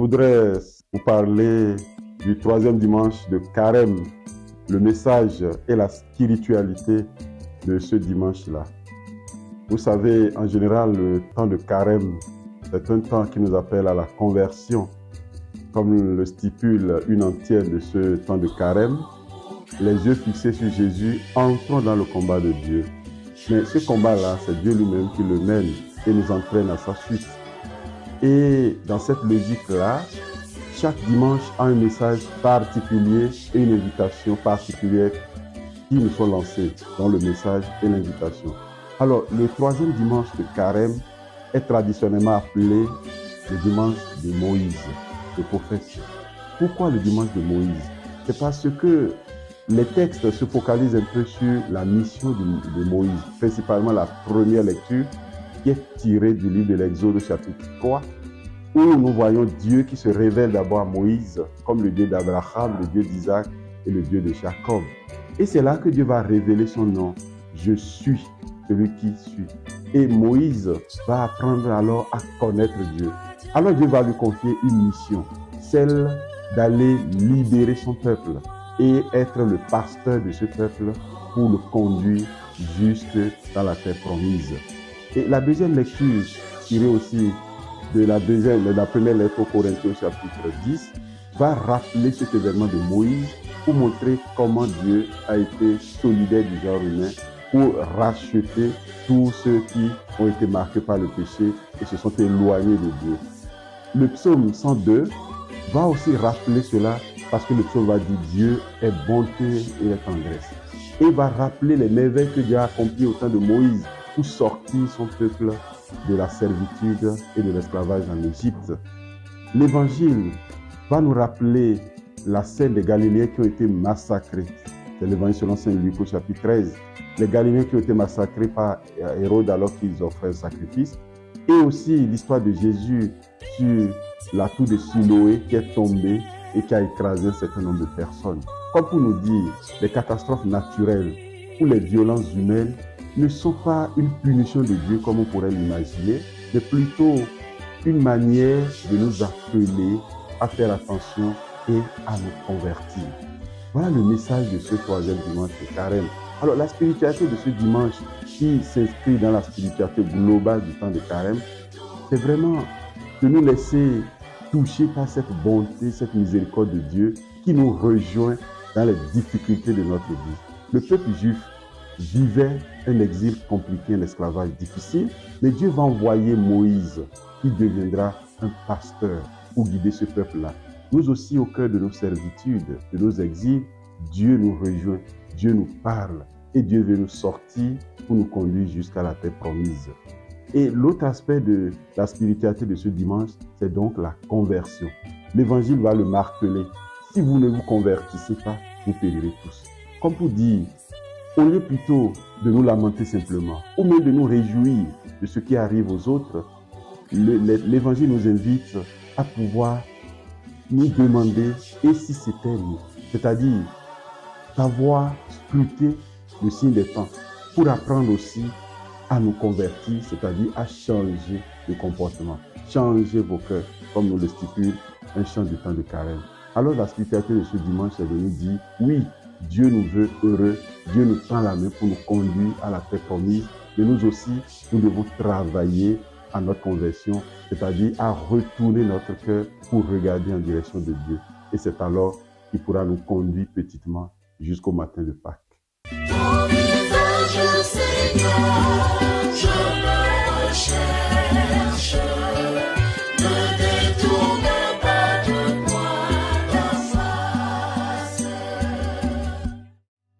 voudrais vous parler du troisième dimanche de Carême, le message et la spiritualité de ce dimanche-là. Vous savez, en général, le temps de Carême, c'est un temps qui nous appelle à la conversion. Comme le stipule une entière de ce temps de Carême, les yeux fixés sur Jésus, entrons dans le combat de Dieu. Mais ce combat-là, c'est Dieu lui-même qui le mène et nous entraîne à sa suite. Et dans cette logique-là, chaque dimanche a un message particulier et une invitation particulière qui nous sont lancés dans le message et l'invitation. Alors, le troisième dimanche de Carême est traditionnellement appelé le dimanche de Moïse, le prophète. Pourquoi le dimanche de Moïse? C'est parce que les textes se focalisent un peu sur la mission de Moïse, principalement la première lecture qui est tirée du livre de l'Exode chapitre 3, où nous voyons Dieu qui se révèle d'abord à Moïse comme le Dieu d'Abraham, le Dieu d'Isaac et le Dieu de Jacob. Et c'est là que Dieu va révéler son nom. Je suis celui qui suis. Et Moïse va apprendre alors à connaître Dieu. Alors Dieu va lui confier une mission, celle d'aller libérer son peuple et être le pasteur de ce peuple pour le conduire jusque dans la terre promise. Et la deuxième lecture, tirée aussi de la première lettre aux Corinthiens chapitre 10, va rappeler cet événement de Moïse pour montrer comment Dieu a été solidaire du genre humain pour racheter tous ceux qui ont été marqués par le péché et se sont éloignés de Dieu. Le psaume 102 va aussi rappeler cela parce que le psaume va dire Dieu est bonté et est tendresse. Et il va rappeler les merveilles que Dieu a accomplies au temps de Moïse pour sortir son peuple de la servitude et de l'esclavage en Égypte. L'évangile va nous rappeler la scène des Galiléens qui ont été massacrés. C'est l'évangile selon saint Luc au chapitre 13. Les Galiléens qui ont été massacrés par Hérode alors qu'ils offraient un sacrifice. Et aussi l'histoire de Jésus sur la tour de Siloé qui est tombée et qui a écrasé un certain nombre de personnes. Comme pour nous dire, les catastrophes naturelles ou les violences humaines ne sont pas une punition de Dieu comme on pourrait l'imaginer, mais plutôt une manière de nous appeler à faire attention et à nous convertir. Voilà le message de ce troisième dimanche de Carême. Alors la spiritualité de ce dimanche qui s'inscrit dans la spiritualité globale du temps de Carême, c'est vraiment de nous laisser toucher par cette bonté, cette miséricorde de Dieu qui nous rejoint dans les difficultés de notre vie. Le peuple juif vivait un exil compliqué, un esclavage difficile, mais Dieu va envoyer Moïse qui deviendra un pasteur pour guider ce peuple-là. Nous aussi, au cœur de nos servitudes, de nos exils, Dieu nous rejoint, Dieu nous parle et Dieu veut nous sortir pour nous conduire jusqu'à la terre promise. Et l'autre aspect de la spiritualité de ce dimanche, c'est donc la conversion. L'Évangile va le marteler. Si vous ne vous convertissez pas, vous périrez tous. Comme pour dire, au lieu plutôt de nous lamenter simplement, ou même de nous réjouir de ce qui arrive aux autres, l'Évangile nous invite à pouvoir nous demander et si c'était nous, c'est-à-dire d'avoir scruté le signe des temps pour apprendre aussi à nous convertir, c'est-à-dire à changer de comportement, changer vos cœurs, comme nous le stipule un chant du temps de Carême. Alors la spiritualité de ce dimanche, c'est de nous dire, oui, Dieu nous veut heureux, Dieu nous tend la main pour nous conduire à la terre promise, mais nous aussi, nous devons travailler à notre conversion, c'est-à-dire à retourner notre cœur pour regarder en direction de Dieu. Et c'est alors qu'il pourra nous conduire petitement jusqu'au matin de Pâques. Ton visage, Seigneur.